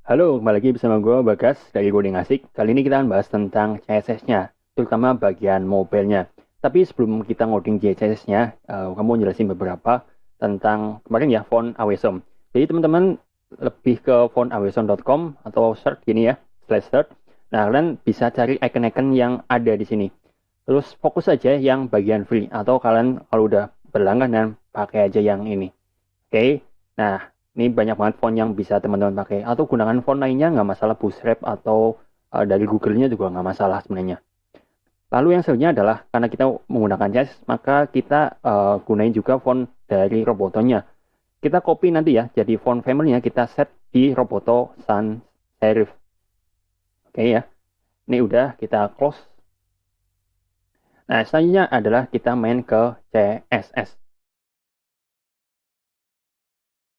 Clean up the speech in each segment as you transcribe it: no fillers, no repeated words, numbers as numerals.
Halo, kembali lagi bersama gue Bagas dari Coding Asik. Kali ini kita akan bahas tentang CSS-nya, terutama bagian mobilenya. Tapi sebelum kita ngoding CSS-nya, kamu jelasin beberapa tentang kemarin ya font Awesome. Jadi teman-teman lebih ke fontawesome.com atau search gini ya, slash search. Nah, kalian bisa cari icon-icon yang ada di sini. Terus fokus aja yang bagian free, atau kalian kalau udah berlangganan pakai aja yang ini. Oke, nah ini banyak banget font yang bisa teman-teman pakai. Atau gunakan font lainnya nggak masalah, Bootstrap atau dari Google-nya juga nggak masalah sebenarnya. Lalu yang selanjutnya adalah karena kita menggunakan CSS, maka kita gunain juga font dari Roboto-nya. Kita copy nanti ya, jadi font family-nya kita set di Roboto Sans Serif. Oke ya, ini udah kita close. Nah, selanjutnya adalah kita main ke CSS.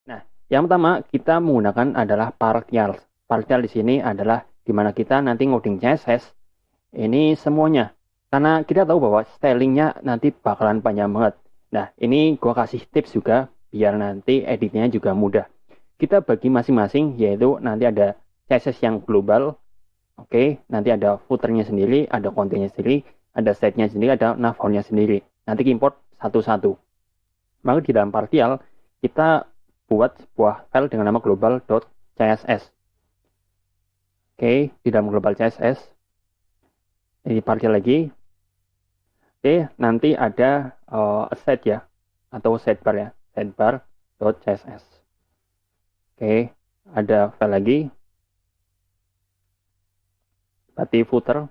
Nah, yang pertama kita menggunakan adalah partial. Partial di sini adalah dimana kita nanti ngoding CSS ini semuanya. Karena kita tahu bahwa stylingnya nanti bakalan panjang banget. Nah, ini gua kasih tips juga biar nanti editnya juga mudah. Kita bagi masing-masing, yaitu nanti ada CSS yang global, oke, nanti ada footernya sendiri, ada kontennya sendiri, ada setnya sendiri, ada navholnya sendiri. Nanti import satu-satu. Maka di dalam partial kita buat sebuah file dengan nama global.css. Oke, di dalam global CSS ini partial lagi. Oke, nanti ada set ya, atau setbar ya, setbar.css. Oke, ada file lagi, berarti footer.css.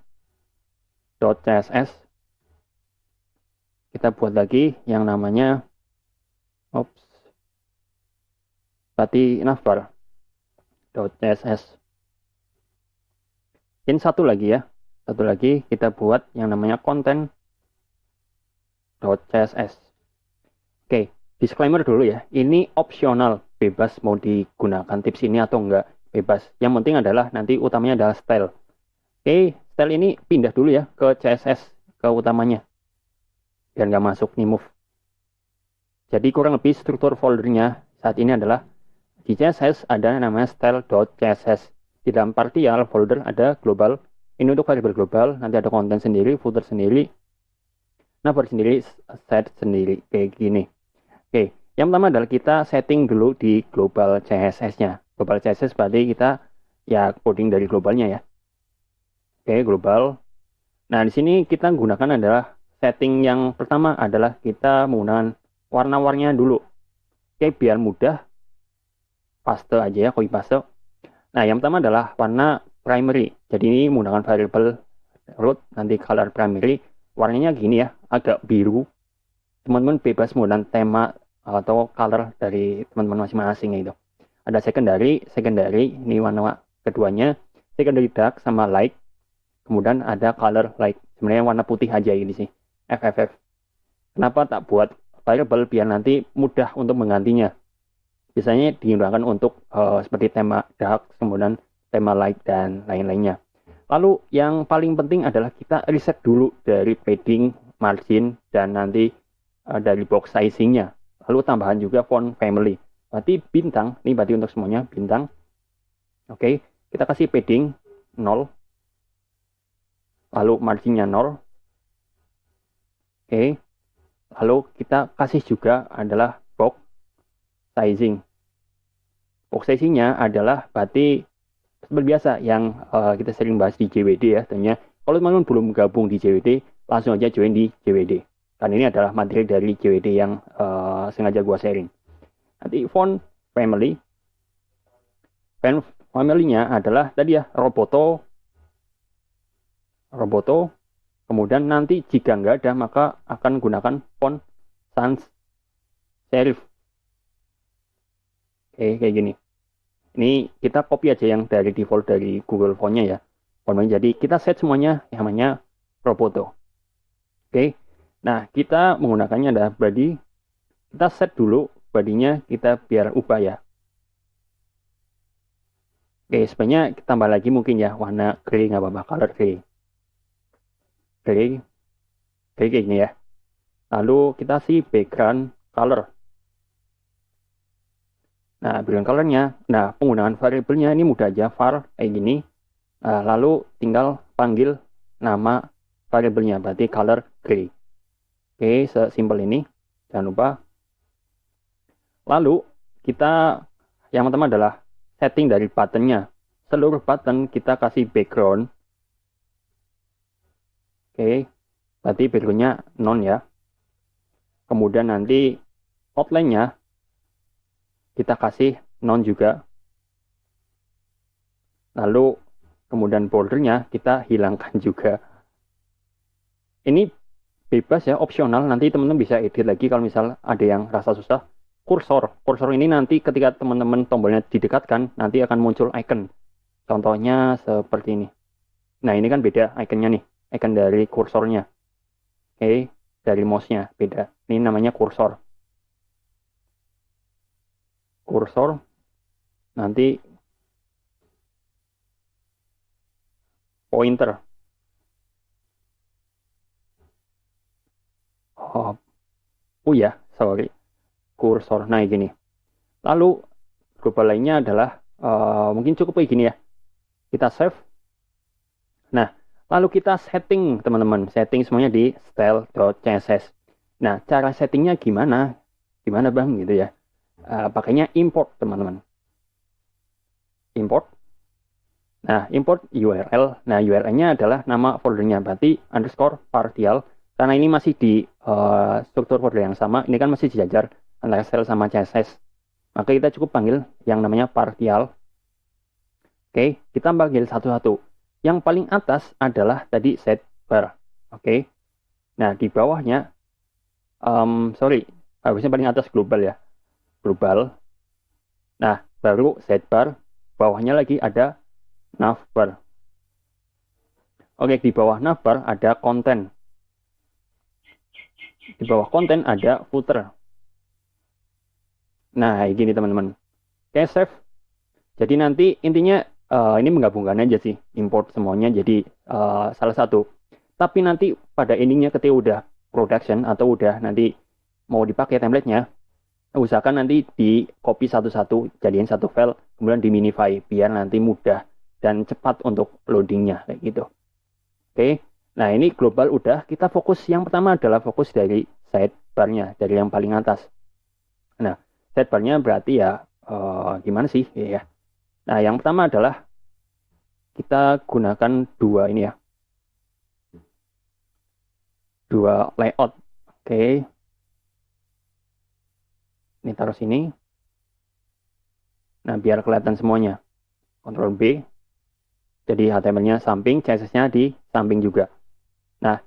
Kita buat lagi yang namanya, berarti navbar.css. Ini satu lagi ya, satu lagi kita buat yang namanya content.css. Oke, disclaimer dulu ya, ini opsional, bebas mau digunakan tips ini atau enggak, bebas. Yang penting adalah nanti utamanya adalah style. Oke, style ini pindah dulu ya ke CSS, ke utamanya, biar nggak masuk nih move. Jadi kurang lebih struktur foldernya saat ini adalah di CSS ada namanya style.css. Di dalam partial folder ada global. Ini untuk variabel global, nanti ada konten sendiri, footer sendiri, navbar sendiri, set sendiri, kayak gini. Oke, yang pertama adalah kita setting dulu di global CSS-nya. Global CSS berarti kita ya coding dari globalnya ya. Oke, global. Nah, di sini kita gunakan adalah setting yang pertama adalah kita menggunakan warna-warninya dulu. Oke, biar mudah, paste aja ya, copy paste. Nah, yang pertama adalah warna primary. Jadi ini menggunakan variable root, nanti color primary. Warnanya gini ya, agak biru. Teman-teman bebas menggunakan tema atau color dari teman-teman masing-masing itu. Ada secondary ini warna keduanya, secondary dark sama light. Kemudian ada color light, sebenarnya warna putih aja ini sih, FFF. Kenapa tak buat variable biar nanti mudah untuk menggantinya. Biasanya digunakan untuk seperti tema dark, kemudian tema light dan lain-lainnya. Lalu yang paling penting adalah kita reset dulu dari padding, margin, dan nanti dari box sizingnya. Lalu tambahan juga font family. Berarti bintang, ini berarti untuk semuanya bintang. Oke, kita kasih padding 0. Lalu marginnya 0. Oke, lalu kita kasih juga adalah box sizing. Box sizingnya adalah berarti seperti biasa yang kita sering bahas di JWD ya. Tentunya kalau teman-teman belum gabung di JWD, langsung aja join di JWD. Karena ini adalah materi dari JWD yang sengaja gua sharing. Nanti font family. Font family-nya adalah tadi ya, Roboto. Kemudian nanti jika nggak ada, maka akan gunakan font sans serif. Oke, kayak gini. Ini kita copy aja yang dari default dari Google Font-nya ya. Jadi kita set semuanya yang namanya Roboto. Oke. Nah, kita menggunakannya adalah body. Kita set dulu body-nya, kita biar ubah ya. Oke, sebenarnya kita tambah lagi mungkin ya warna grey, nggak apa-apa, color grey. Grey kayak gini ya. Lalu kita sih background color. Nah, background colornya, nah penggunaan variabelnya ini mudah aja, var kayak gini. Lalu tinggal panggil nama variabelnya, berarti color gray. Oke, sesimpel ini, jangan lupa. Lalu kita yang pertama adalah setting dari buttonnya. Seluruh button kita kasih background. Oke, berarti backgroundnya non ya. Kemudian nanti outline-nya kita kasih non juga. Lalu kemudian bordernya kita hilangkan juga. Ini bebas ya, opsional. Nanti teman-teman bisa edit lagi kalau misal ada yang rasa susah. Kursor ini nanti ketika teman-teman tombolnya didekatkan, nanti akan muncul icon. Contohnya seperti ini. Nah, ini kan beda iconnya nih. Icon dari kursornya. Oke, dari mouse-nya beda. Ini namanya kursor. Kursor nanti pointer. Oh ya, sorry. Kursor. Nah, gini. Lalu global lainnya adalah mungkin cukup kayak gini ya. Kita save. Nah, lalu kita setting teman-teman. Setting semuanya di style.css. Nah, cara settingnya gimana? Gimana bang gitu ya? Pakainya import teman-teman. Import. Nah, import URL. Nah, URL-nya adalah nama foldernya. Berarti underscore partial. Karena ini masih di struktur folder yang sama. Ini kan masih dijajar antara style sama CSS. Maka kita cukup panggil yang namanya partial. Oke, kita panggil satu-satu. Yang paling atas adalah tadi set bar. Oke. Nah, di bawahnya, harusnya paling atas global ya. Global. Nah, baru set bar. Bawahnya lagi ada navbar. Oke, di bawah navbar ada konten. Di bawah konten ada footer. Nah, gini teman-teman. Oke, save. Jadi nanti intinya ini menggabungkan aja sih, import semuanya jadi salah satu. Tapi nanti pada endingnya ketika udah production atau udah nanti mau dipakai template-nya, usahakan nanti di copy satu-satu, jadiin satu file, kemudian di minify biar nanti mudah dan cepat untuk loadingnya kayak gitu. Oke, nah ini global udah. Kita fokus yang pertama adalah fokus dari sidebar-nya, dari yang paling atas. Nah, sidebar-nya berarti ya gimana sih ya? Nah, yang pertama adalah kita gunakan dua ini ya. Dua layout. Oke. Ini taruh sini. Nah, biar kelihatan semuanya. Ctrl B. Jadi HTML-nya samping, CSS-nya di samping juga. Nah,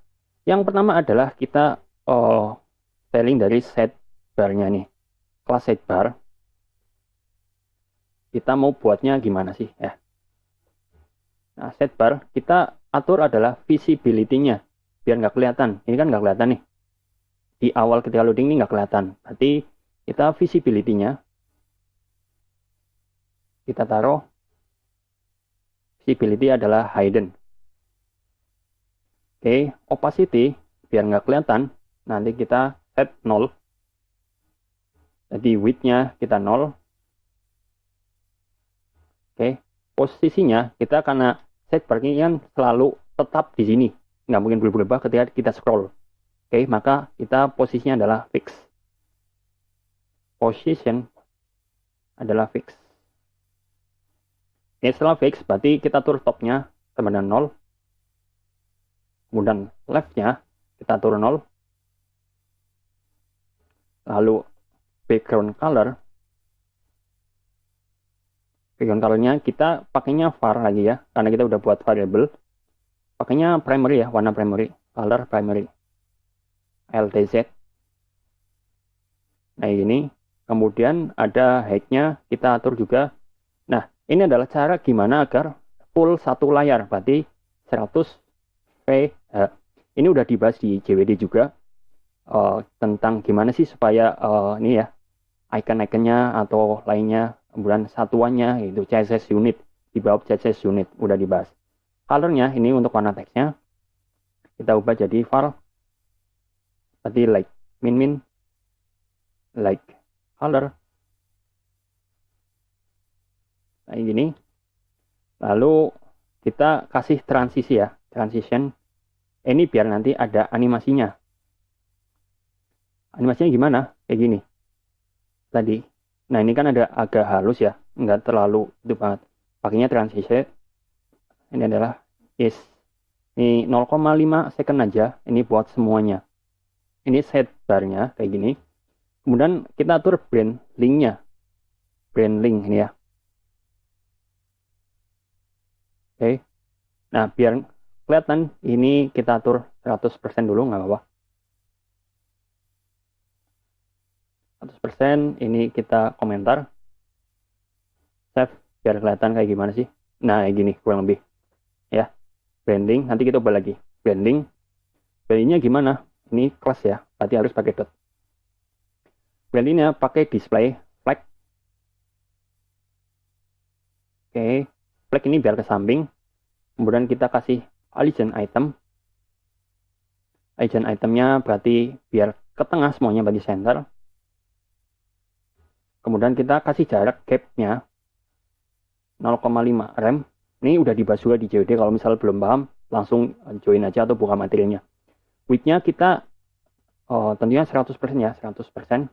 yang pertama adalah kita styling dari sidebar-nya nih. Kelas sidebar. Kita mau buatnya gimana sih ya? Nah, sidebar kita atur adalah visibility-nya biar nggak kelihatan. Ini kan nggak kelihatan nih. Di awal ketika loading ini nggak kelihatan. Berarti kita visibility-nya kita taruh visibility adalah hidden. Oke, opacity biar nggak kelihatan. Nanti kita set 0. Jadi width-nya kita 0. Oke, posisinya kita karena sidebar ini kan selalu tetap di sini, nggak mungkin berubah ketika kita scroll. Oke, maka kita posisinya adalah fix. Position adalah fix. Oke, setelah fix berarti kita atur topnya sama dengan 0. Kemudian left-nya kita atur 0. Lalu background color. Background colornya kita pakainya var lagi ya, karena kita udah buat variable. Pakainya primary ya, warna primary, color primary, LTZ. Nah ini, kemudian ada height-nya kita atur juga. Nah ini adalah cara gimana agar full satu layar, berarti 100 ph. Ini udah dibahas di JWD juga tentang gimana sih supaya ini ya icon-iconnya atau lainnya, kemudian satuannya yaitu CSS unit, di bawah CSS unit udah dibahas. Colornya ini untuk warna teksnya kita ubah jadi var, berarti like min like color. kayak gini. Lalu kita kasih transisi ya, transition. Ini biar nanti ada animasinya. Animasinya gimana? Kayak gini. Tadi. Nah, ini kan ada agak halus ya, nggak terlalu itu banget. Pakainya transition. Ini adalah ini 0,5 second aja. Ini buat semuanya. Ini set barnya kayak gini. Kemudian kita atur brand linknya. Brand link ini ya. Oke. Nah, biar kelihatan ini kita atur 100% dulu, nggak apa-apa. 100% ini kita komentar. Save biar kelihatan kayak gimana sih. Nah, kayak gini kurang lebih. Ya. Branding, nanti kita ubah lagi. Branding. Brandingnya gimana? Ini kelas ya, berarti harus pakai dot. Brandingnya pakai display flag. Oke. Flag ini biar ke samping. Kemudian kita kasih allign item. Allign itemnya berarti biar ke tengah semuanya, berarti center. Kemudian kita kasih jarak gapnya 0,5 rem. Ini udah dibahas juga di COD. Kalau misal belum paham, langsung join aja atau buka materialnya. Width-nya kita tentunya 100% ya, 100%.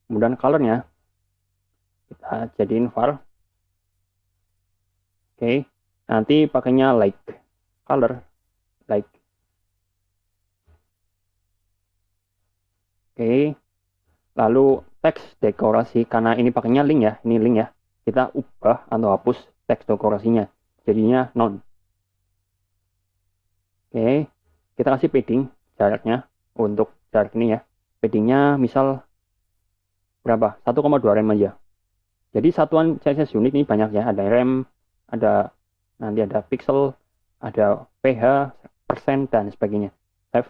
Kemudian color-nya kita jadiin var. Oke. Nanti pakainya like color, like. Oke. Lalu teks dekorasi, karena ini pakainya link ya, ini link ya. Kita ubah atau hapus teks dekorasinya. Jadinya none. Oke. Kita kasih padding jaraknya untuk jarak ini ya. Paddingnya misal berapa? 1,2 rem aja. Jadi satuan CSS unit ini banyak ya. Ada rem, nanti ada pixel, ada pH, persen, dan sebagainya. Save.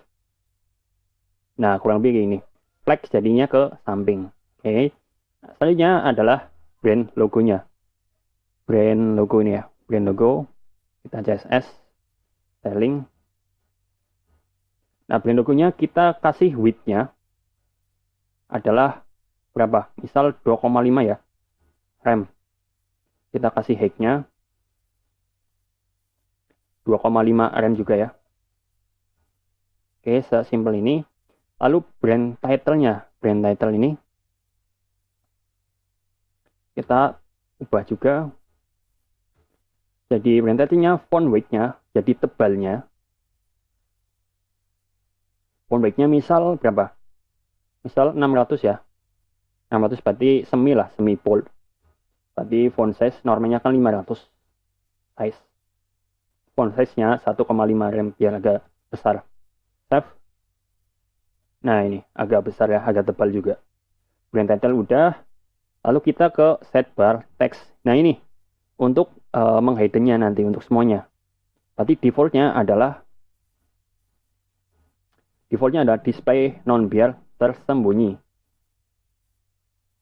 Nah, kurang lebih ini. Flex jadinya ke samping. Oke. Nah, selanjutnya adalah brand logonya. Brand logo ini ya. Brand logo. Kita CSS. Styling. Nah, brand logonya kita kasih width-nya adalah berapa? Misal 2,5 ya. Rem. Kita kasih height-nya 2,5 rem juga ya. Oke, sesimpel ini. Lalu brand title-nya. Brand title ini kita ubah juga. Jadi brand title-nya font weight-nya, jadi tebalnya. Font weight-nya misal berapa? Misal 600 ya. 600 berarti semi lah, semi bold. Berarti font size normanya kan 500 size. Font size-nya 1,5 rem biar agak besar. Save. Nah, ini agak besar ya, agak tebal juga. Brand title udah. Lalu kita ke set bar text. Nah, ini untuk menghiddennya nanti untuk semuanya. Berarti defaultnya adalah display non biar tersembunyi.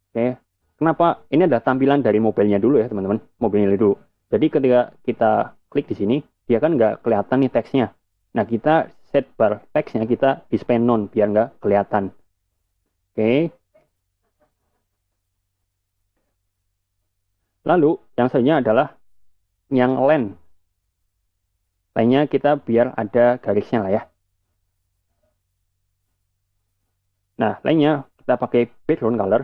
Oke. Kenapa? Ini ada tampilan dari mobilenya dulu ya, teman-teman. Mobilnya dulu. Jadi ketika kita klik di sini, dia kan nggak kelihatan nih teksnya. Nah, kita set bar teksnya kita display non biar nggak kelihatan. Oke. Lalu yang selanjutnya adalah yang len. Lainnya kita biar ada garisnya lah ya. Nah, lainnya kita pakai background color.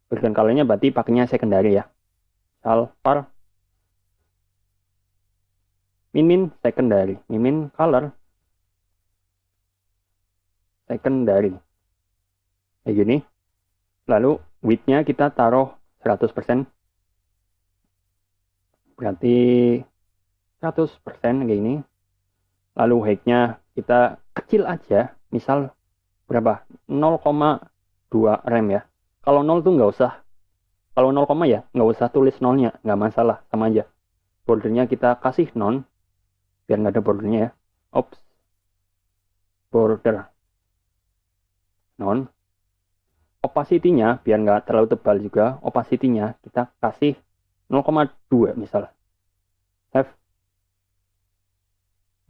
Background colornya berarti pakainya secondary ya. Var min secondary, min color secondary. Kayak gini. Lalu width-nya kita taruh 100%. Berarti 100% kayak gini. Lalu height-nya kita kecil aja. Misal berapa? 0,2 rem ya. Kalau 0 tuh nggak usah. Kalau 0, ya nggak usah tulis nolnya. Nggak masalah, sama aja. Bordernya kita kasih non. Biar nggak ada bordernya ya. Ops. Border. Non. Opacity-nya biar nggak terlalu tebal juga. Opacity-nya kita kasih 0,2 misalnya. Save.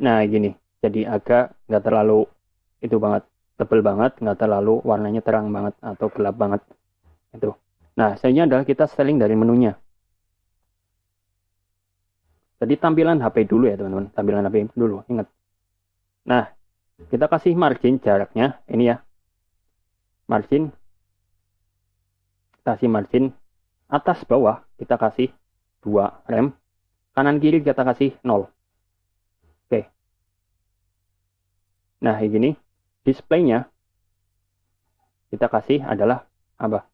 Nah, gini. Jadi agak nggak terlalu itu banget. Tebal banget. Nggak terlalu warnanya terang banget atau gelap banget. Itu. Nah, selanjutnya adalah kita styling dari menunya. Jadi tampilan HP dulu ya teman-teman, tampilan HP dulu, ingat. Nah, kita kasih margin jaraknya, ini ya, margin, kasih margin atas bawah, kita kasih 2 rem, kanan kiri kita kasih 0. Oke. Nah, ini displaynya kita kasih adalah apa?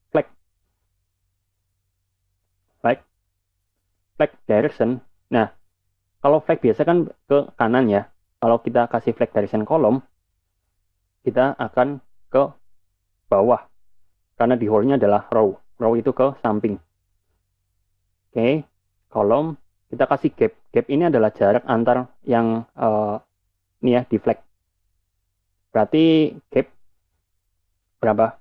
Flag direction. Nah, kalau flag biasa kan ke kanan ya. Kalau kita kasih flag direction kolom, kita akan ke bawah. Karena di hole-nya adalah row. Row itu ke samping. Oke, kolom. Kita kasih gap. Gap ini adalah jarak antar yang ini ya, di flag. Berarti gap berapa?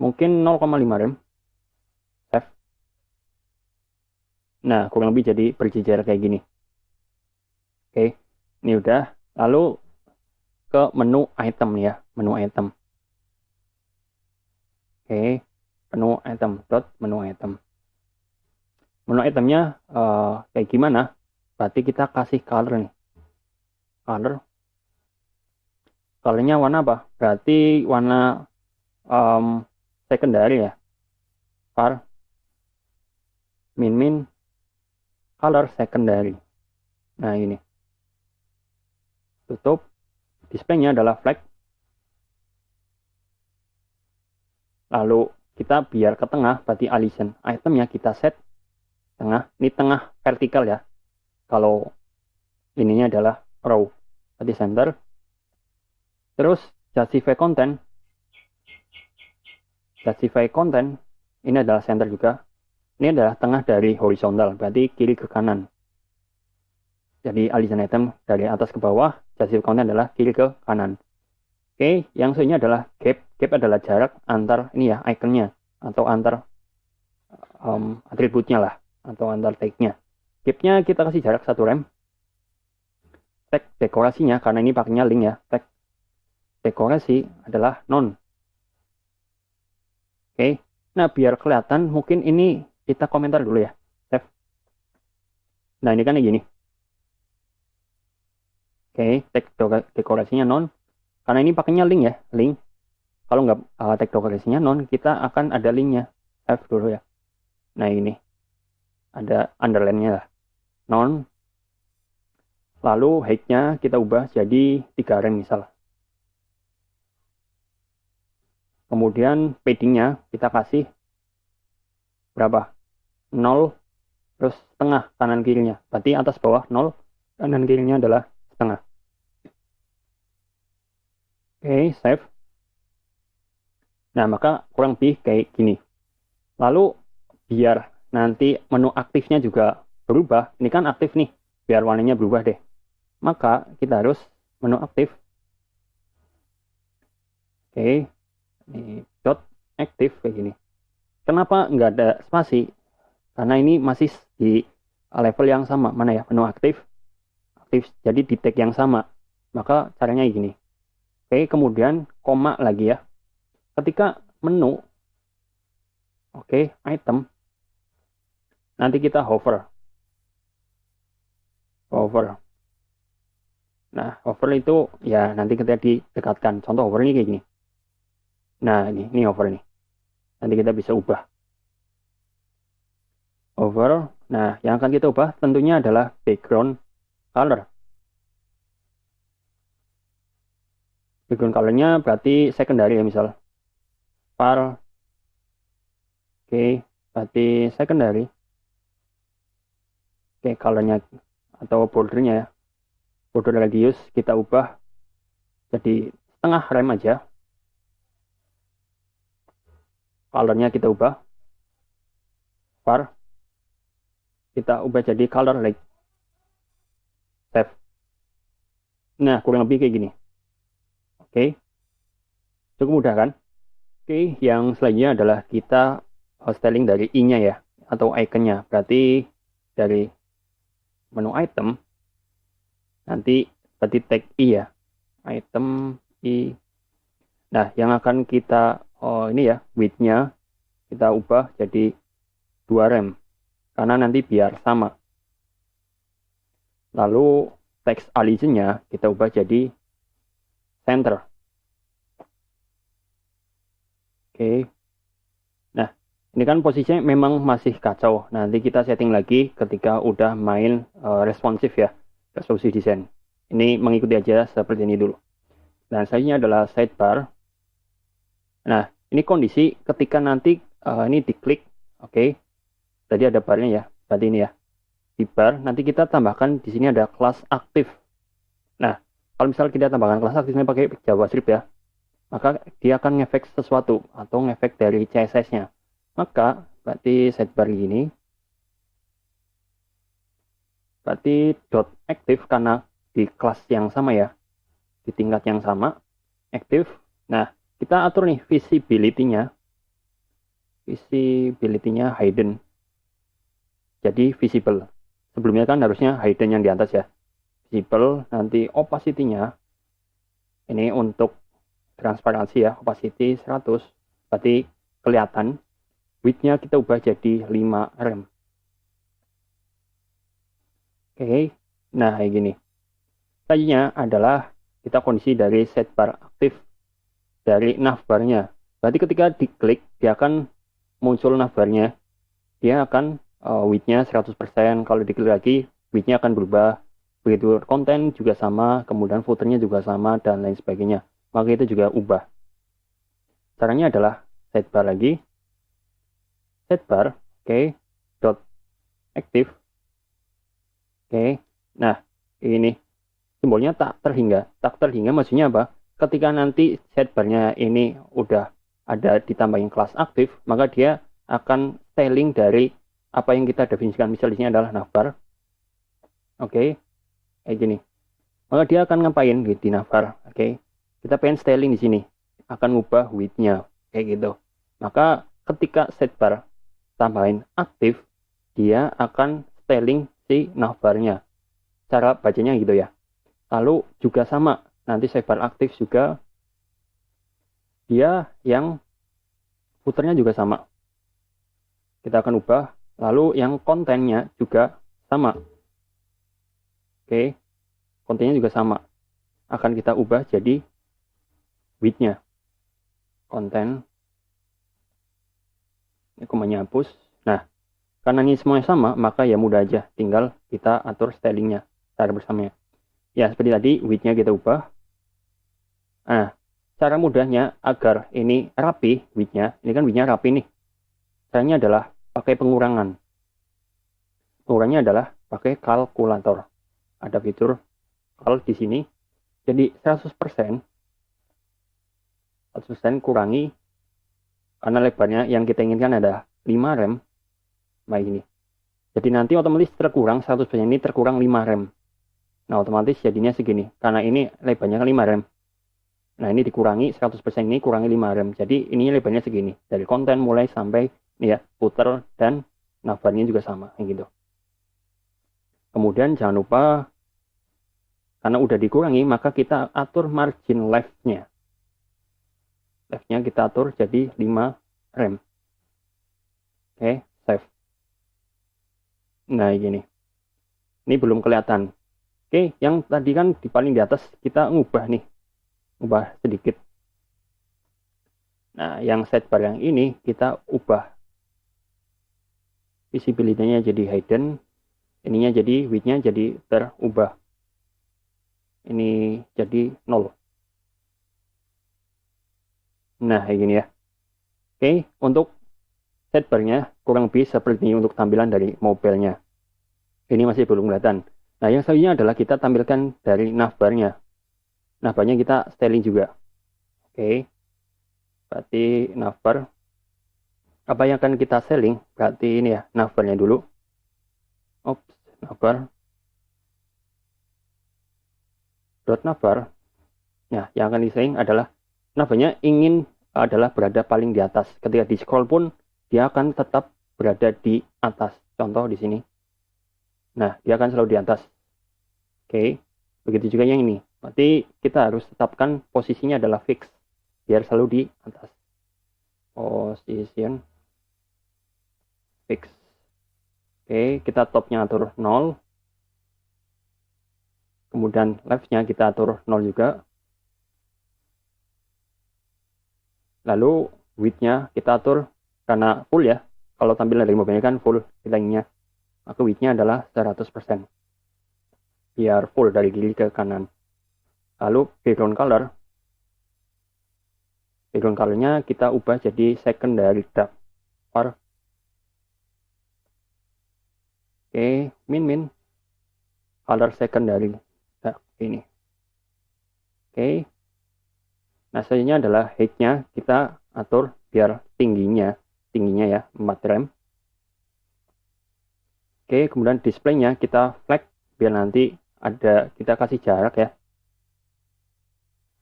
Mungkin 0,5 rem. Save. Nah, kurang lebih jadi berjejer kayak gini. Oke, ini udah. Lalu ke menu item ya, menu item. Oke, menu item, menu item. Menu itemnya kayak gimana? Berarti kita kasih color nih. Colornya warna apa? Berarti warna secondary ya. Var min color secondary. Nah ini. Tutup. Displaynya adalah flag. Lalu kita biar ke tengah, berarti align. Itemnya kita set tengah. Ini tengah vertikal ya. Kalau ininya adalah row. Berarti center. Terus justify content. Justify content. Ini adalah center juga. Ini adalah tengah dari horizontal. Berarti kiri ke kanan. Jadi align item dari atas ke bawah. Justify content adalah kiri ke kanan. Oke, yang selanjutnya adalah gap. Gap adalah jarak antar ini ya, iconnya atau antar atributnya lah, atau antar tag-nya. Gapnya kita kasih jarak 1 rem. Tag dekorasinya, karena ini pakainya link ya, tag dekorasi adalah non. Oke, nah biar kelihatan mungkin ini kita komentar dulu ya. Save. Nah ini kan kayak gini. Oke, tag dekorasinya non. Karena ini pakainya link ya, link. Kalau nggak tag dekorasinya non, kita akan ada linknya. F dulu ya. Nah ini, ada underline-nya lah. Non. Lalu height-nya kita ubah jadi 3 rem misal. Kemudian padding-nya kita kasih berapa? 0, terus setengah kanan kirinya. Berarti atas bawah 0, kanan kirinya adalah setengah. Oke, save. Nah, maka kurang lebih kayak gini. Lalu, biar nanti menu aktifnya juga berubah. Ini kan aktif nih, biar warnanya berubah deh. Maka, kita harus menu aktif. Oke, ini dot aktif kayak gini. Kenapa nggak ada spasi? Karena ini masih di level yang sama. Mana ya, menu aktif. Aktif, jadi di tag yang sama. Maka, caranya gini. Oke, kemudian koma lagi ya. Ketika menu, oke, item, nanti kita hover. Nah, hover itu ya nanti kita didekatkan. Contoh hover ini kayak gini. Nah, ini hover ini. Nanti kita bisa ubah. Hover. Nah, yang akan kita ubah tentunya adalah background color. Background colornya berarti secondary ya misal. Var. Oke, berarti secondary. Oke, colornya atau bordernya ya. Border radius kita ubah jadi setengah rem aja. Colornya kita ubah. Var. Kita ubah jadi color like. Save. Nah, kurang lebih kayak gini. Oke, cukup mudah kan? Oke, yang selanjutnya adalah kita styling dari i-nya ya, atau icon-nya. Berarti dari menu item, nanti berarti tag i ya, item i. Nah, yang akan kita ini ya, width-nya kita ubah jadi 2 rem karena nanti biar sama. Lalu text allegiance-nya kita ubah jadi center. Oke. Nah, ini kan posisinya memang masih kacau. Nanti kita setting lagi ketika udah main responsif ya, resolusi desain. Ini mengikuti aja seperti ini dulu. Dan selanjutnya adalah sidebar. Nah, ini kondisi ketika nanti ini diklik, oke. Tadi ada barnya ya, berarti ini ya. Di bar, nanti kita tambahkan di sini ada kelas aktif. Nah, kalau misal kita tambahkan kelas aktifnya pakai JavaScript ya, maka dia akan ngefek sesuatu atau ngefek dari CSS-nya. Maka berarti sidebar gini, berarti dot active karena di kelas yang sama ya, di tingkat yang sama, active. Nah, kita atur nih visibility-nya hidden, jadi visible. Sebelumnya kan harusnya hidden yang di atas ya, visible. Nanti opacity-nya ini untuk transparansi ya, opacity 100, berarti kelihatan. Width-nya kita ubah jadi 5 rem. Oke, nah kayak gini. Selanjutnya adalah kita kondisi dari sidebar aktif dari navbarnya. Berarti ketika diklik, dia akan muncul navbarnya. Dia akan width-nya 100%. Kalau diklik lagi, width-nya akan berubah. Begitu konten juga sama, kemudian footer-nya juga sama, dan lain sebagainya. Maka itu juga ubah. Caranya adalah sidebar lagi. Sidebar, oke, dot active. Oke, nah ini simbolnya tak terhingga. Tak terhingga maksudnya apa? Ketika nanti sidebarnya ini udah ada ditambahin kelas aktif, maka dia akan styling dari apa yang kita definisikan. Misalnya di sini adalah navbar. Oke, kayak gini. Maka dia akan ngapain di navbar? Oke, kita pengen styling di sini, akan ngubah width-nya kayak gitu. Maka ketika sidebar tambahin aktif, dia akan styling si navbarnya. Cara bacanya gitu ya. Lalu juga sama, nanti sidebar aktif juga dia yang footernya juga sama. Kita akan ubah. Lalu yang kontennya juga sama. Oke, kontennya juga sama. Akan kita ubah jadi width-nya. Konten. Ini komanya hapus. Nah, karena ini semuanya sama, maka ya mudah aja. Tinggal kita atur stylingnya secara bersamanya. Ya, seperti tadi, width-nya kita ubah. Nah, cara mudahnya agar ini rapi width-nya. Ini kan width-nya rapi nih. Caranya adalah pakai pengurangan. Pengurangannya adalah pakai kalkulator. Ada fitur kalk di sini. Jadi 100% kurangi, karena lebarnya yang kita inginkan ada 5 rem. Nah ini. Jadi nanti otomatis terkurang 100% ini terkurang 5 rem. Nah otomatis jadinya segini. Karena ini lebarnya 5 rem. Nah ini dikurangi 100% ini kurangi 5 rem. Jadi ini lebarnya segini. Dari konten mulai sampai ini ya, footer dan navbarnya juga sama kayak gitu. Kemudian jangan lupa, karena udah dikurangi, maka kita atur margin left-nya. Left-nya kita atur jadi 5 rem. Oke, save. Nah, gini. Ini belum kelihatan. Oke, yang tadi kan di paling di atas kita ngubah nih. Ubah sedikit. Nah, yang sidebar yang ini kita ubah. Visibility-nya jadi hidden. Ininya jadi width-nya jadi terubah. Ini jadi 0. Nah, kayak gini ya. Oke, untuk sidebar-nya kurang lebih seperti ini untuk tampilan dari mobile-nya. Ini masih belum kelihatan. Nah, yang selanjutnya adalah kita tampilkan dari navbar-nya. Navbar-nya kita styling juga. Oke. Berarti navbar. Apa yang akan kita styling? Berarti ini ya, navbar-nya dulu. Ops, navbar. Dot navbar. Nah, yang akan di-styling adalah navbar-nya ingin adalah berada paling di atas. Ketika di scroll pun dia akan tetap berada di atas. Contoh di sini. Nah, dia akan selalu di atas. Oke. Begitu juga yang ini. Berarti kita harus tetapkan posisinya adalah fix. Biar selalu di atas. Position. fix. Oke, kita topnya atur 0. Kemudian leftnya kita atur 0 juga. Lalu widthnya kita atur, karena full ya. Kalau tampilan dari mobilnya kan full nilainya. Maka widthnya adalah 100%. Biar full dari kiri ke kanan. Lalu background color. Background colornya kita ubah jadi secondary dark. Oke, min color secondary dark ini. Oke. Nah, selanjutnya adalah height-nya kita atur biar tingginya ya 4 rem. Oke, kemudian display-nya kita flag biar nanti ada, kita kasih jarak ya.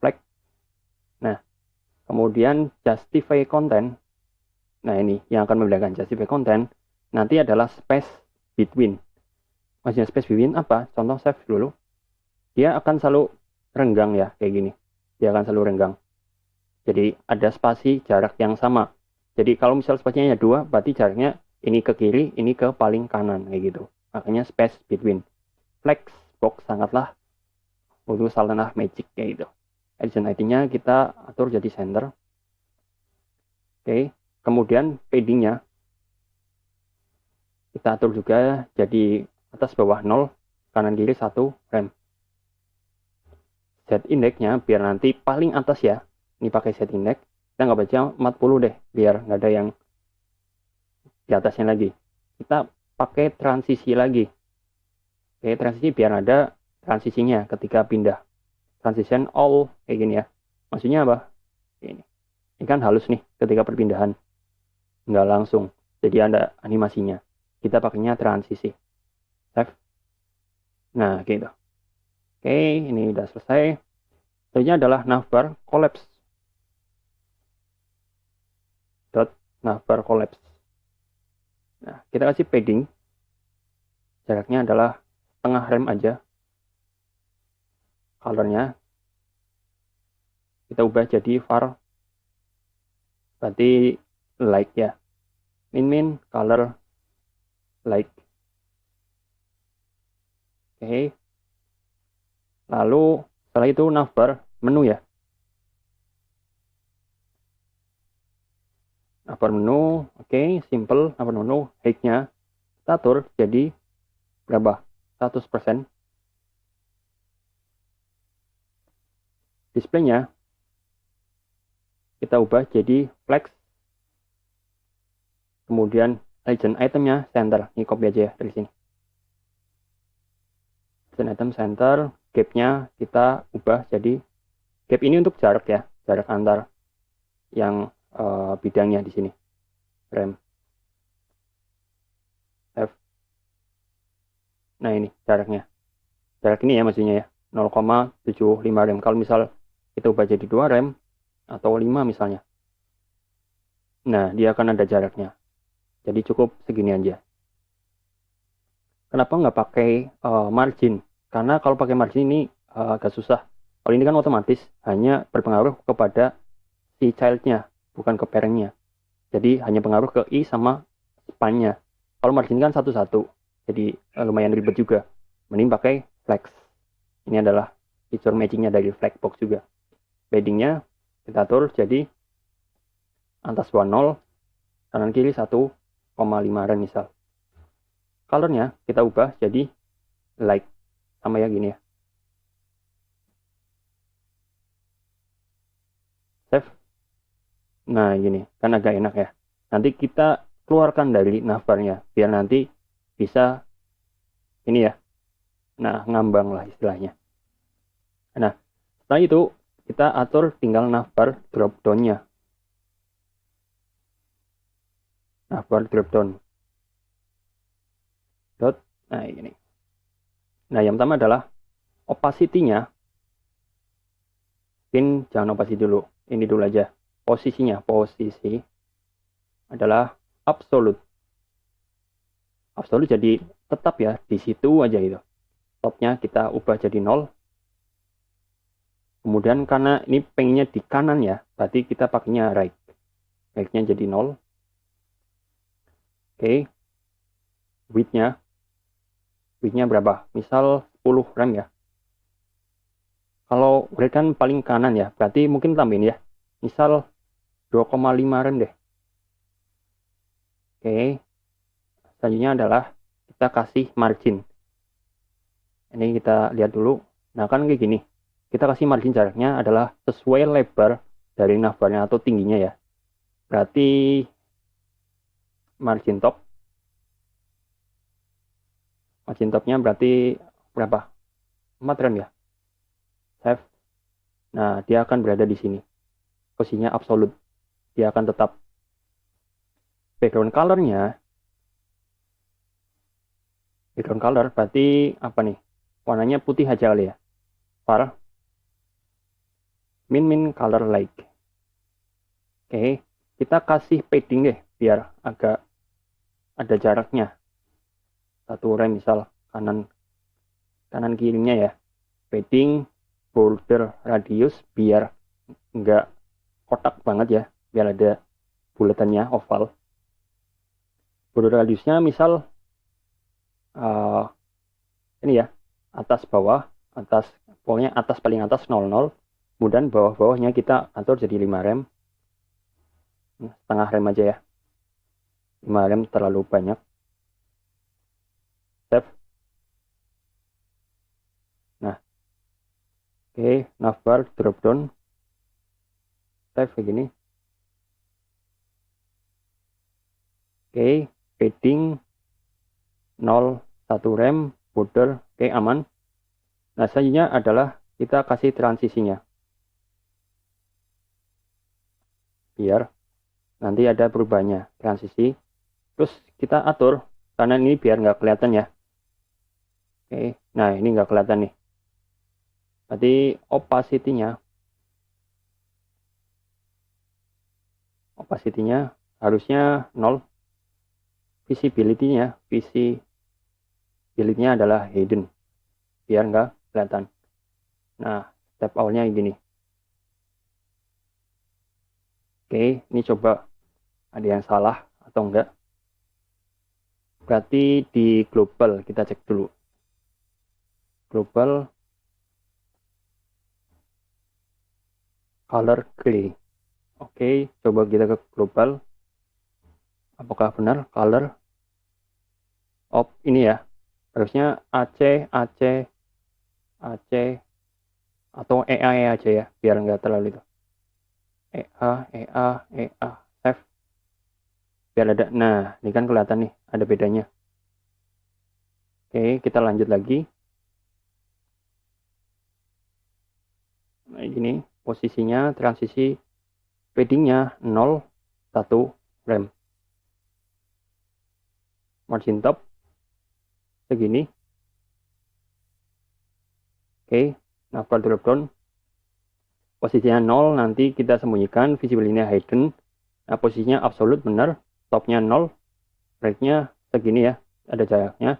Flag. Nah, kemudian justify content. Nah, ini yang akan membedakan justify content nanti adalah space between. Maksudnya space between apa? Contoh save dulu. Dia akan selalu renggang ya, kayak gini. Dia akan selalu renggang. Jadi ada spasi jarak yang sama. Jadi kalau misal spasinya 2, berarti jaraknya ini ke kiri, ini ke paling kanan, kayak gitu. Makanya space between. Flex box sangatlah butuh salah magic, kayak gitu. Adjustment ID-nya kita atur jadi center. Oke, kemudian padding-nya kita atur juga jadi atas bawah 0, kanan kiri 1 rem. Set index-nya biar nanti paling atas ya. Ini pakai set index. Kita nggak baca 40 deh, biar nggak ada yang di atasnya lagi. Kita pakai transisi lagi. Oke, transisi biar ada transisinya ketika pindah. Transition all, kayak gini ya. Maksudnya apa? Ini kan halus nih ketika perpindahan. Nggak langsung. Jadi ada animasinya. Kita pakainya transisi. Save. Nah, gitu. Oke, ini udah selesai. Selanjutnya adalah navbar collapse. Navbar collapse. Nah, kita kasih padding. Jaraknya adalah setengah rem aja. Colornya kita ubah jadi var. Berarti light ya. Min color light. Oke. Lalu setelah itu navbar menu ya. Navbar menu, oke, simple. Navbar menu, height-nya kita atur jadi berapa? 100%. Display-nya kita ubah jadi flex. Kemudian legend item-nya center. Ini copy aja ya dari sini. Legend item center. Gap-nya kita ubah jadi gap ini untuk jarak ya, jarak antar yang bidangnya di sini. Rem. F. Nah, ini jaraknya. Jarak ini ya maksudnya ya. 0,75 rem. Kalau misal kita ubah jadi 2 rem atau 5 misalnya. Nah, dia akan ada jaraknya. Jadi cukup segini aja. Kenapa nggak pakai margin? Karena kalau pakai margin ini agak susah. Kalau ini kan otomatis hanya berpengaruh kepada si child-nya, bukan ke parent-nya. Jadi hanya pengaruh ke I sama span-nya. Kalau margin kan satu-satu. Jadi lumayan ribet juga. Mending pakai flex. Ini adalah feature matching-nya dari Flexbox juga. Padding-nya kita atur jadi atas 10, kanan kiri 1,5 rem misal. Color-nya kita ubah jadi light. Sama ya gini ya. Save. Nah gini, kan agak enak ya. Nanti kita keluarkan dari navbarnya. Biar nanti bisa ini ya. Nah, ngambang lah istilahnya. Nah, setelah itu kita atur tinggal navbar drop down-nya. Navbar drop down. Dot. Nah, ini. Nah, yang pertama adalah opacity-nya. Mungkin jangan opacity dulu. Ini dulu aja. Posisinya. Posisi adalah absolute. Absolute jadi tetap ya. Di situ aja itu. Topnya kita ubah jadi 0. Kemudian karena ini pengennya di kanan ya. Berarti kita pakainya right. Right-nya jadi 0. Oke. width-nya berapa, misal 10 rem ya. Kalau width kan paling kanan ya, berarti mungkin tambahin ya, misal 2,5 rem deh. Oke, selanjutnya adalah kita kasih margin. Ini kita lihat dulu. Nah kan kayak gini, kita kasih margin jaraknya adalah sesuai lebar dari navbarnya atau tingginya ya. Berarti margin topnya berarti berapa, 4 rem ya. Save. Nah dia akan berada di sini, posisinya absolut, dia akan tetap. Background color berarti apa nih, warnanya putih aja kali ya. Var min color like. Oke, kita kasih padding deh biar agak ada jaraknya, 1 rem misal kanan kirinya ya. Padding border radius biar enggak kotak banget ya, biar ada buletannya, oval. Border radiusnya misal ini ya, atas bawah, pokoknya atas paling atas 00, kemudian bawah-bawahnya kita atur jadi 5 rem, setengah rem aja ya, 5 rem terlalu banyak. Save. Nah oke, navbar drop down, save kayak gini. Oke, padding 0, 1 rem, border, oke aman. Nah selanjutnya adalah kita kasih transisinya, biar nanti ada perubahannya, transisi. Terus kita atur kanan ini biar nggak kelihatan ya. Oke, nah ini nggak kelihatan nih, berarti opacity-nya harusnya 0. Visibility-nya adalah hidden, biar nggak kelihatan. Nah step awalnya gini. Oke, ini coba ada yang salah atau enggak. Berarti di global kita cek dulu. Global color gray. Oke, coba kita ke global. Apakah benar color of ini ya? Harusnya AC atau EA aja ya, biar nggak terlalu itu. EA, F. Biar ada. Nah, ini kan kelihatan nih, ada bedanya. Oke, kita lanjut lagi. Nah, ini posisinya transisi paddingnya 0, 1 rem. Margin top segini. Oke, navbar drop down. Posisinya 0, nanti kita sembunyikan visibility hidden. Nah, posisinya absolute benar, topnya 0, rate-nya segini ya, ada jaraknya.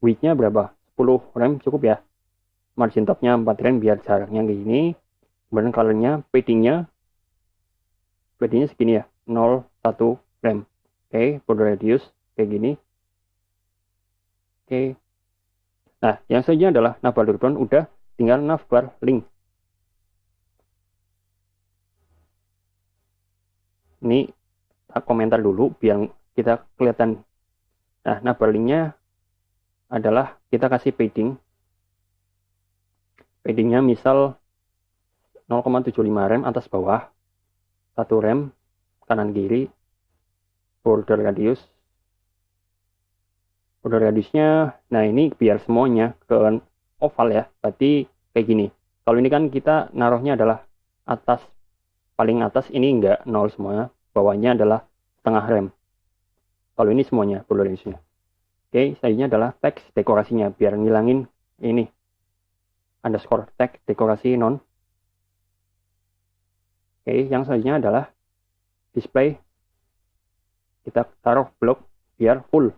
Width-nya berapa? 10 rem cukup ya. Margin topnya 4 rem biar jaraknya kayak gini. Kemudian colornya, paddingnya segini ya, 0, 1 rem. Oke, border radius kayak gini. Oke. Nah, yang selanjutnya adalah navbar drop down, udah tinggal navbar link. Ini komentar dulu biar kita kelihatan. Nah, navbar linknya adalah kita kasih padding. Paddingnya misal 0,75 rem atas bawah, 1 rem kanan kiri, border radiusnya. Nah ini biar semuanya ke oval ya, berarti kayak gini. Kalau ini kan kita naruhnya adalah atas, paling atas ini enggak 0 semua, bawahnya adalah setengah rem. Kalau ini semuanya border radiusnya. Oke, selanjutnya adalah teks dekorasinya, biar ngilangin ini underscore tag dekorasi non. Oke, yang selanjutnya adalah display. Kita taruh blok biar full.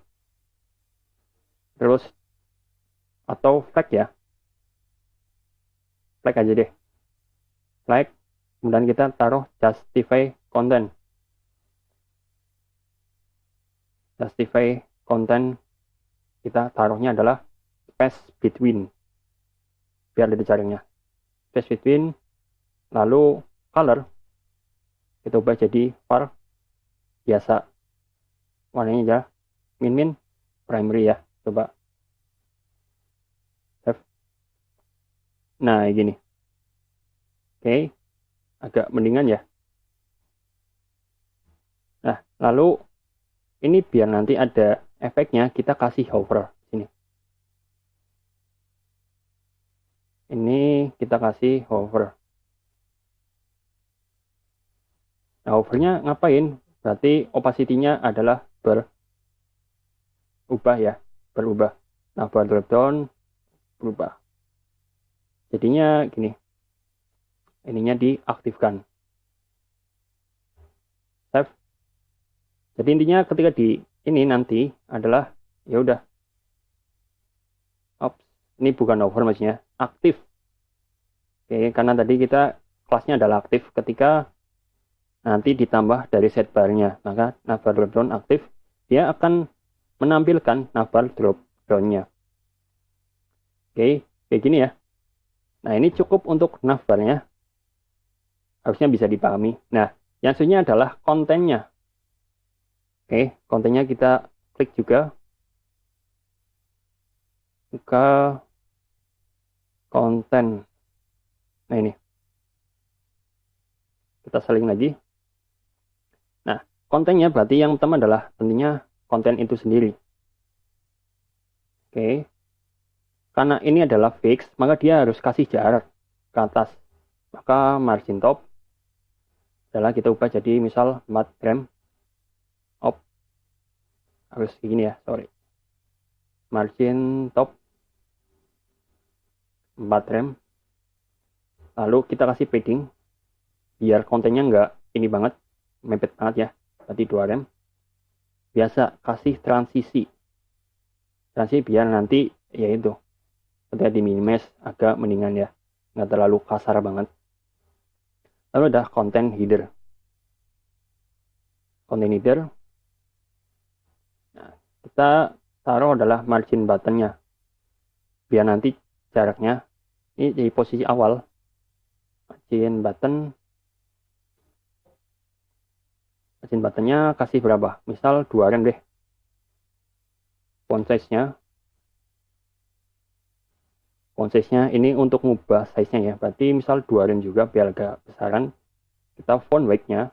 Terus atau flag ya. Flag aja deh. Flag. Kemudian kita taruh justify content. Justify content kita taruhnya adalah space between, biar ada jaraknya. Space between, lalu color kita ubah jadi var biasa, warnanya aja min primary ya, coba save. Nah gini, oke, agak mendingan ya. Nah lalu ini biar nanti ada efeknya, kita kasih hover sini. Ini kita kasih hover. Nah, hovernya ngapain? Berarti opacity-nya adalah berubah ya, berubah. Nah, bar drop down berubah. Jadinya gini. Ininya diaktifkan. Save. Jadi intinya ketika di ini nanti adalah ya udah. Ops, ini bukan hover maksudnya, aktif. Oke, karena tadi kita kelasnya adalah aktif. Ketika nanti ditambah dari set barnya, maka navbar drop down aktif, dia akan menampilkan navbar drop down-nya. Oke, kayak gini ya. Nah, ini cukup untuk navbarnya. Harusnya bisa dipahami. Nah, yang selanjutnya adalah kontennya. Oke, kontennya kita klik juga. Buka konten. Nah, ini. Kita saling lagi. Nah, kontennya berarti yang pertama adalah tentunya konten itu sendiri. Oke. Karena ini adalah fix, maka dia harus kasih jarak ke atas. Maka margin top adalah kita ubah jadi misal 4 rem. Op. Harus gini ya, sorry. Margin top 4 rem. Lalu kita kasih padding biar kontennya enggak ini banget, mepet banget ya, berarti 2 rem. Biasa kasih transisi biar nanti yaitu ketika di minimize agak mendingan ya, nggak terlalu kasar banget. Lalu ada content header. Nah, kita taruh adalah margin buttonnya biar nanti jaraknya ini di posisi awal. Margin buttonnya kasih berapa? Misal 2 rem deh. Font size-nya ini untuk ngubah size-nya ya. Berarti misal 2 rem juga biar agak besaran. Kita font weight-nya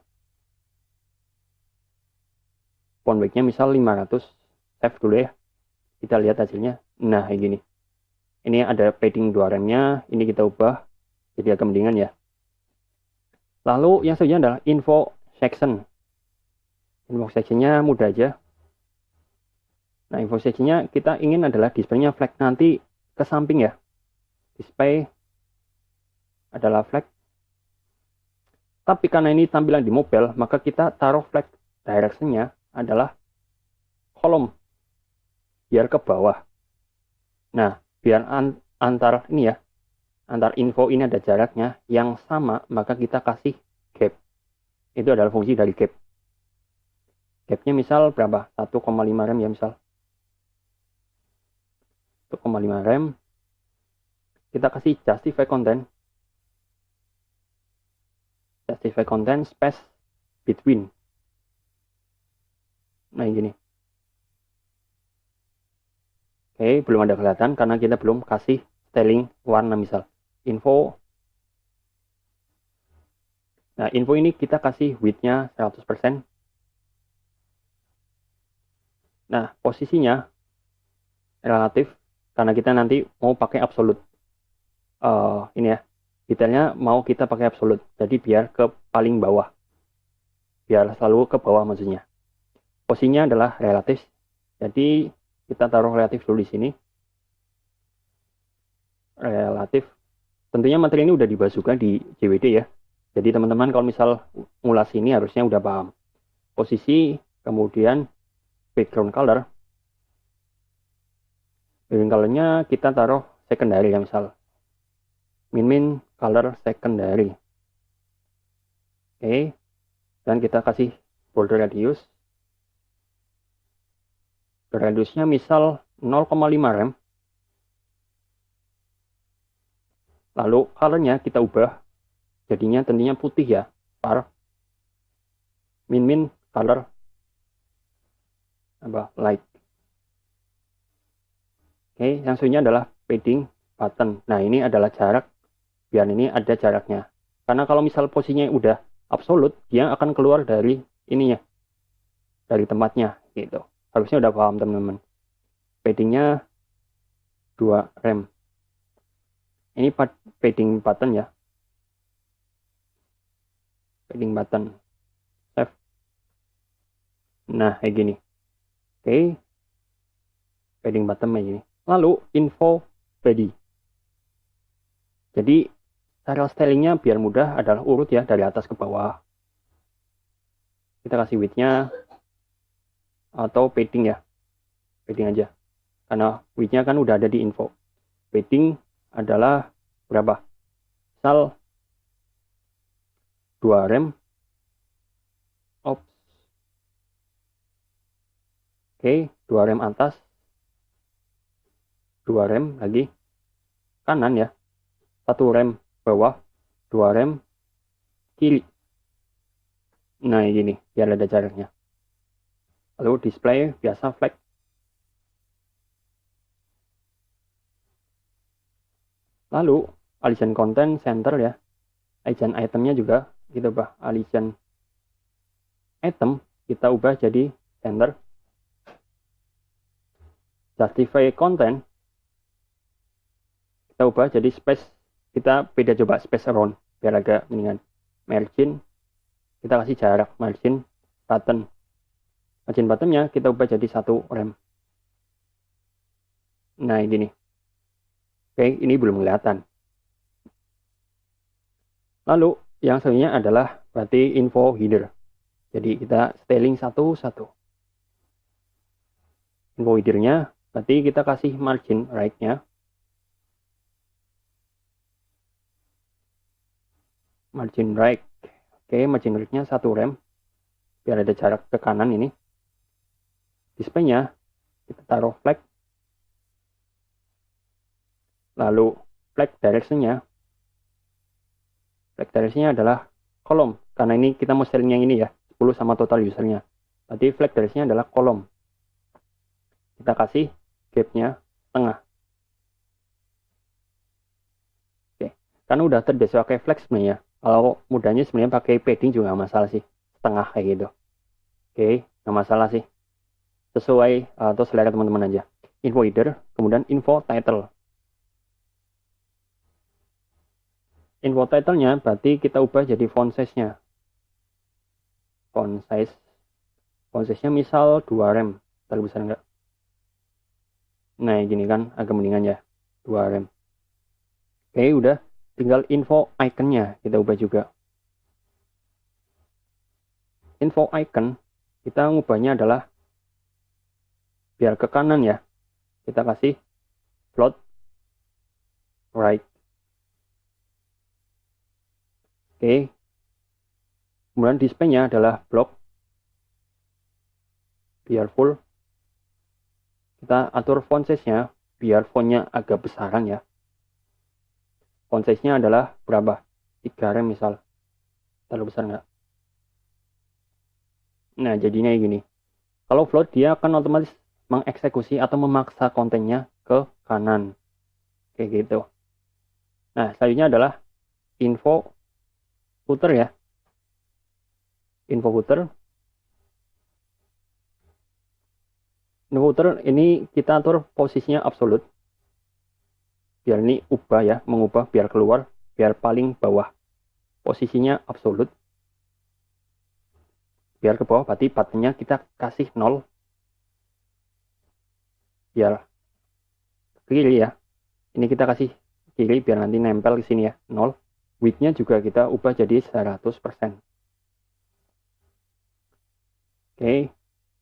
misal 500. Save dulu ya. Kita lihat hasilnya. Nah, kayak gini. Ini ada padding 2 remnya. Ini kita ubah jadi agak mendingan ya. Lalu yang selanjutnya adalah info section. Info sectionnya mudah aja. Nah, info sectionnya kita ingin adalah display-nya flag nanti ke samping ya. Display adalah flag. Tapi karena ini tampilan di mobile, maka kita taruh flag direction-nya adalah kolom. Biar ke bawah. Nah, biar antar ini ya, antar info ini ada jaraknya yang sama, maka kita kasih gap. Itu adalah fungsi dari gap. Gapnya misal berapa? 1,5 rem ya misal. 1,5 rem. Kita kasih justify content. Justify content space between. Nah ini. Oke, belum ada kelihatan karena kita belum kasih styling warna misal. Info. Nah, info ini kita kasih width-nya 100%. Nah, posisinya relatif karena kita nanti mau pakai absolute. Ini ya, detailnya mau kita pakai absolute. Jadi biar ke paling bawah. Biar selalu ke bawah maksudnya. Posisinya adalah relatif. Jadi kita taruh relatif dulu di sini. Relatif. Tentunya materi ini udah dibahas juga di JWD ya. Jadi teman-teman kalau misal ngulas ini harusnya udah paham. Posisi, kemudian background color. Background colornya kita taruh secondary ya misal. Min color secondary. Oke. Dan kita kasih border radius. Border radiusnya misal 0,5 rem. Lalu colornya kita ubah jadinya tentunya putih ya, var min color light. Oke, yang selanjutnya adalah padding button. Nah, ini adalah jarak, biar ini ada jaraknya. Karena kalau misal posisinya udah absolut, dia akan keluar dari ininya, dari tempatnya gitu. Harusnya udah paham teman-teman. Paddingnya 2 rem. Ini padding button ya. Padding button. Save. Nah, kayak gini. Oke. Padding button kayak gini. Lalu info body. Jadi cara stylingnya biar mudah adalah urut ya dari atas ke bawah. Kita kasih width-nya atau padding ya. Padding aja. Karena width-nya kan udah ada di info. Padding adalah berapa? Misal 2 rem. Ops. Oke, 2 rem atas. 2 rem lagi kanan ya. 1 rem bawah, 2 rem kiri. Nah, gini, biar ada jaraknya. Lalu display biasa flag. Lalu alison content center ya. Alison itemnya juga kita ubah. Alison item kita ubah jadi center. Justify content kita ubah jadi space. Kita beda coba space around biar agak mendingan. Margin kita kasih jarak, margin button. Margin buttonnya kita ubah jadi 1 rem. Nah, gini. Oke, ini belum kelihatan. Lalu yang selanjutnya adalah berarti info header. Jadi kita styling satu-satu. Info headernya berarti kita kasih margin right-nya. Margin right. Oke, margin right-nya 1 rem. Biar ada jarak ke kanan ini. Display-nya kita taruh flag. Lalu flag direction-nya. Flag direction-nya adalah kolom. Karena ini kita mau styling yang ini ya. 10 sama total usernya. Berarti flag direction-nya adalah kolom. Kita kasih gap-nya tengah. Oke. Karena udah terbiasa pakai flag sebenarnya. Kalau mudahnya sebenarnya pakai padding juga nggak masalah sih. Setengah kayak gitu. Oke, nggak masalah sih. Sesuai atau selera teman-teman aja. Info header, kemudian info title. Info title-nya berarti kita ubah jadi font size-nya. Font size. Font size-nya misal 2 rem. Terlalu besar enggak? Nah, gini kan agak mendingan ya. 2 rem. Oke, udah. Tinggal info icon-nya kita ubah juga. Info icon kita ngubahnya adalah biar ke kanan ya. Kita kasih float right. Oke. Kemudian display-nya adalah block. Biar full. Kita atur font size-nya biar fontnya agak besaran ya. Font size-nya adalah berapa? 3 rem misal. Terlalu besar nggak? Nah, jadinya gini. Kalau float dia akan otomatis mengeksekusi atau memaksa kontennya ke kanan. Kayak gitu. Nah, selanjutnya adalah info footer ya. Info footer. Info footer ini kita atur posisinya absolut. Biar ini ubah ya, mengubah biar keluar, biar paling bawah. Posisinya absolut. Biar ke bawah, berarti buttonnya kita kasih 0. Biar kiri ya. Ini kita kasih kiri biar nanti nempel ke sini ya, 0. Width-nya juga kita ubah jadi 100%. Oke.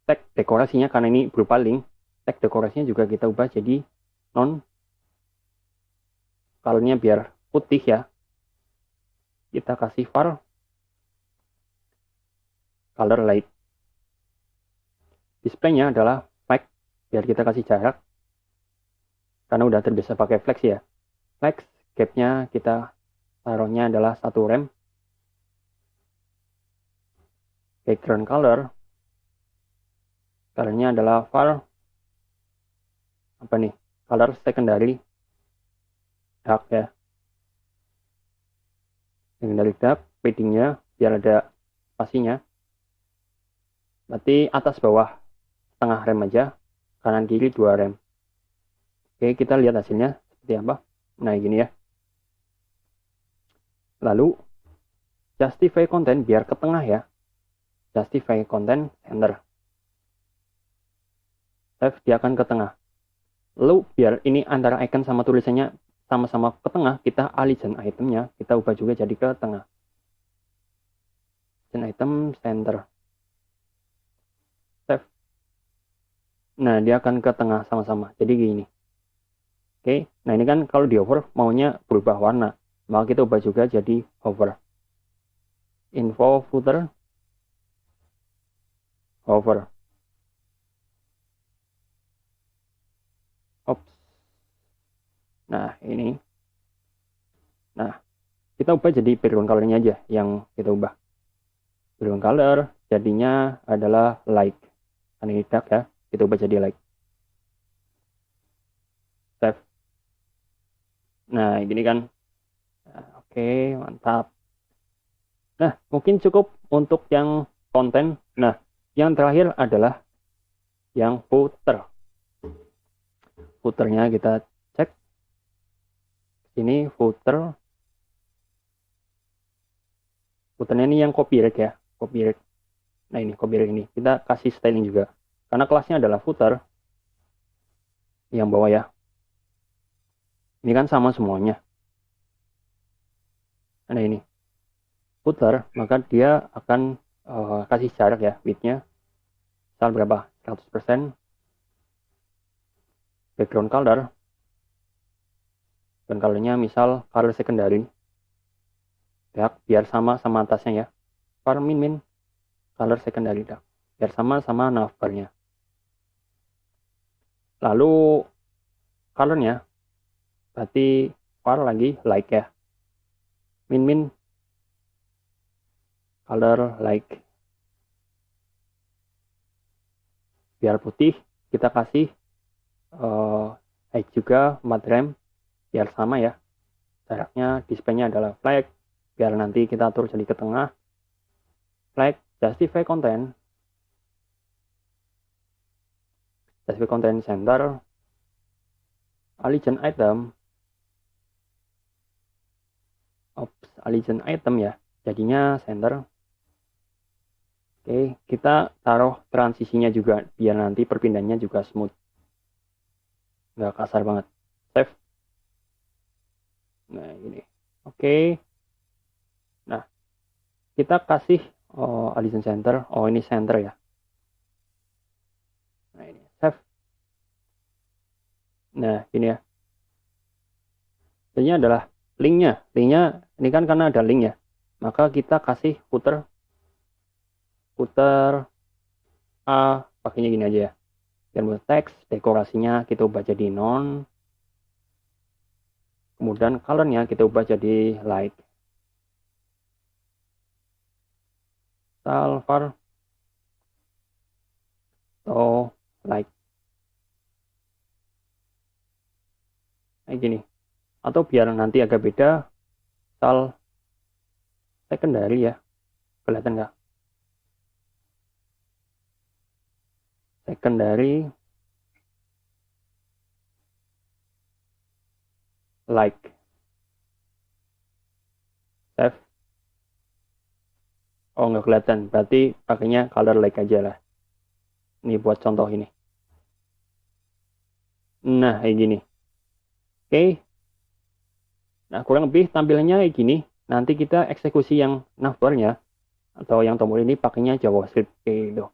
Tag dekorasinya karena ini berupa link, tag dekorasinya juga kita ubah jadi non. Colornya biar putih ya. Kita kasih var color light. Display-nya adalah flag biar kita kasih jarak. karena udah terbiasa pakai flex ya. Flex gapnya kita taruhnya adalah 1 rem. Background colornya adalah var apa nih, color secondary dark ya, secondary dark. Paddingnya biar ada spasinya, berarti atas bawah tengah rem aja, kanan kiri 2 rem. Oke, kita lihat hasilnya seperti apa. Nah gini ya. Lalu justify content biar ke tengah ya, justify content center, left dia akan ke tengah. Lalu biar ini antara icon sama tulisannya sama-sama ke tengah, kita align itemnya kita ubah juga jadi ke tengah. Dan item center, save. Nah dia akan ke tengah sama-sama, jadi gini. Oke, nah ini kan kalau di hover maunya berubah warna, maka kita ubah juga jadi hover. Info footer hover. Ops. Nah ini, nah kita ubah jadi background colornya aja yang kita ubah. Background color jadinya adalah light, kan ini dark ya, kita ubah jadi light. Save. Nah gini kan. Nah, oke, mantap. Nah mungkin cukup untuk yang konten. Nah yang terakhir adalah yang footer. Footernya kita cek ini, footernya ini yang copyright ya, copyright. Nah ini copyright, ini kita kasih styling juga karena kelasnya adalah footer yang bawah ya. Ini kan sama semuanya. Nah ini footer, maka dia akan kasih jarak ya, widthnya misal berapa, 100%. Background colornya misal color secondary ya, biar sama atasnya ya, var min color secondary dark, biar sama navbarnya. Lalu colornya berarti var lagi like ya, min color like, biar putih kita kasih height juga 4 rem biar sama ya, jaraknya displaynya adalah flag, biar nanti kita atur jadi ke tengah. Flag justify content center, align item ya, jadinya center. Oke, kita taruh transisinya juga biar nanti perpindahannya juga smooth, nggak kasar banget. Save. Nah ini oke. Nah kita kasih align center, ini center ya. Nah ini save. Nah ini ya, jadinya adalah linknya ini kan karena ada link ya, maka kita kasih footer A pakainya gini aja ya. Dan buat teks dekorasinya kita ubah jadi non, kemudian colornya kita ubah jadi light, var atau light kayak gini. Atau biar nanti agak beda, misal secondary ya, kelihatan nggak? Secondary like, save. Nggak kelihatan, berarti pakainya color like aja lah. Ini buat contoh ini. Nah kayak gini. Oke. Nah kurang lebih tampilannya kayak gini. Nanti kita eksekusi yang navbarnya atau yang tombol ini pakainya JavaScript gitu.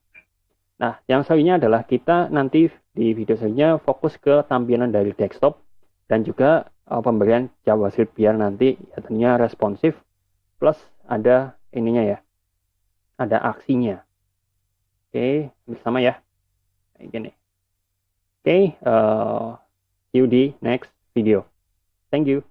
Nah yang selanjutnya adalah kita nanti di video selanjutnya fokus ke tampilan dari desktop dan juga pemberian JavaScript biar nanti ya tentunya responsif, plus ada ininya ya, ada aksinya. Oke, bersama ya kayak gini. Oke, See you di next video. Thank you.